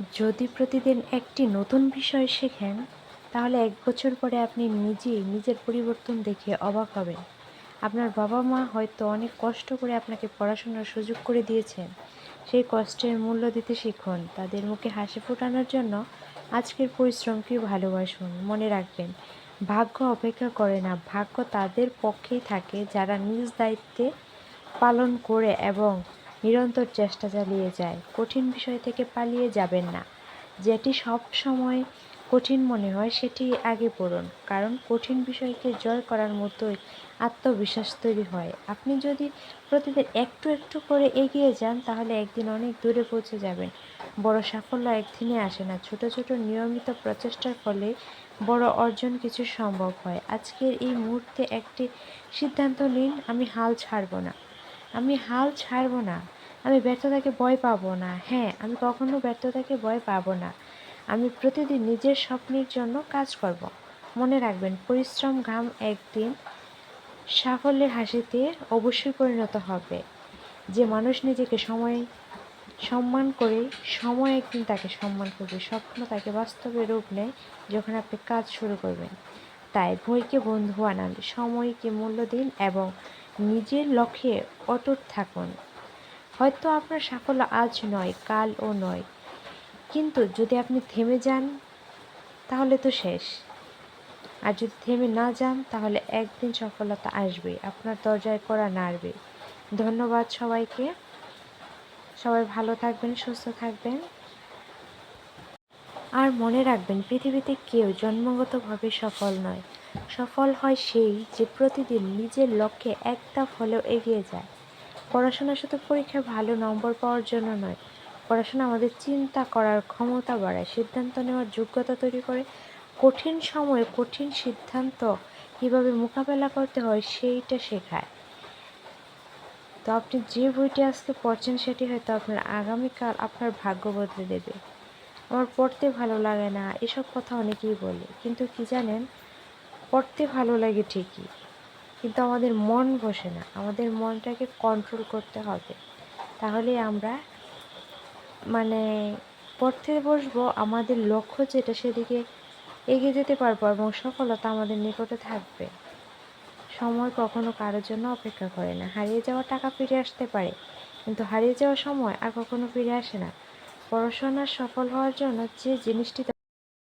যদি প্রতিদিন একটি নতুন বিষয় শেখেন, তাহলে ১ বছর পরে আপনি নিজেই নিজের পরিবর্তন দেখে অবাক হবেন। আপনার বাবা-মা হয়তো অনেক কষ্ট করে আপনাকে পড়াশোনার সুযোগ করে দিয়েছেন। সেই কষ্টের মূল্য দিতে শিখুন। তাদের মুখে হাসি ফোটানোর জন্য আজকের পরিশ্রমকে ভালোবাসুন। মনে রাখবেন, ভাগ্য অপেক্ষা করে না, ভাগ্য তাদের পক্ষেই থাকে যারা নিজ দায়িত্বে পালন করে এবং নিরন্তর চেষ্টা চালিয়ে যায়। কঠিন বিষয় থেকে পালিয়ে যাবেন না। যেটি সব সময় কঠিন মনে হয় সেটি আগে পড়ুন, কারণ কঠিন বিষয়কে জয় করার মতোই আত্মবিশ্বাস তৈরি হয়। আপনি যদি প্রতিদিন একটু একটু করে এগিয়ে যান, তাহলে একদিন অনেক দূরে পৌঁছে যাবেন। বড় সাফল্য একদিনে আসে না, ছোট ছোট নিয়মিত প্রচেষ্টার ফলে বড় অর্জন কিছু সম্ভব হয়। আজকের এই মুহূর্তে একটি সিদ্ধান্ত নিন, আমি হাল ছাড়ব না। আমি হাল ছাড়ব না। আমি ব্যর্থতাকে ভয় পাবো না। হ্যাঁ, আমি কখনো ব্যর্থতাকে ভয় পাবো না। আমি প্রতিদিন নিজের স্বপ্নের জন্য কাজ করব। মনে রাখবেন, পরিশ্রম, ঘাম একদিন সাফল্যের হাসিতে অবশ্যই পরিণত হবে। যে মানুষ নিজেকে সম্মান করে, সময় একদিন তাকে সম্মান করবে। স্বপ্ন তাকে বাস্তবে রূপ নেয় যখন আপনি কাজ শুরু করবেন। তাই ভয়কে বন্ধু বানান, সময়কে মূল্য দিন এবং নিজের লক্ষ্যে অটুট থাকুন। হয়তো আপনার সাফল্য আজ নয়, কালও নয়, কিন্তু যদি আপনি থেমে যান, তাহলে তো শেষ। আর যদি থেমে না যান, তাহলে একদিন সফলতা আসবে, আপনার দরজায় কড়া নাড়বে। ধন্যবাদ সবাইকে। সবাই ভালো থাকবেন, সুস্থ থাকবেন। আর মনে রাখবেন, পৃথিবীতে কেউ জন্মগতভাবে সফল নয়। সফল হয় সেই যে প্রতিদিন নিজের লক্ষ্যে এক ধাপ হলেও এগিয়ে যায়। পড়াশোনা শুধু পরীক্ষায় ভালো নম্বর পাওয়ার জন্য নয়, পড়াশোনা আমাদের চিন্তা করার ক্ষমতা বাড়ায়, সিদ্ধান্ত নেওয়ার যোগ্যতা তৈরি করে, কঠিন সময়ে কঠিন সিদ্ধান্ত কীভাবে মোকাবেলা করতে হয় সেইটা শেখায়। তো আপনি যে বইটি আজকে পড়ছেন সেটি হয়তো আপনার আগামীকাল আপনার ভাগ্য বদলে দেবে। আমার পড়তে ভালো লাগে না, এসব কথা অনেকেই বলে, কিন্তু কি জানেন, পড়তে ভালো লাগে ঠিকই, কিন্তু আমাদের মন বসে না। আমাদের মনটাকে কন্ট্রোল করতে হবে, তাহলে আমরা মানে পড়তে বসবো, আমাদের লক্ষ্য যেটা সেদিকে এগিয়ে যেতে পারবো এবং সফলতা আমাদের নিকটে থাকবে। সময় কখনো কারোর জন্য অপেক্ষা করে না। হারিয়ে যাওয়া টাকা ফিরে আসতে পারে, কিন্তু হারিয়ে যাওয়া সময় আর কখনো ফিরে আসে না। পড়াশোনার সফল হওয়ার জন্য যে জিনিসটি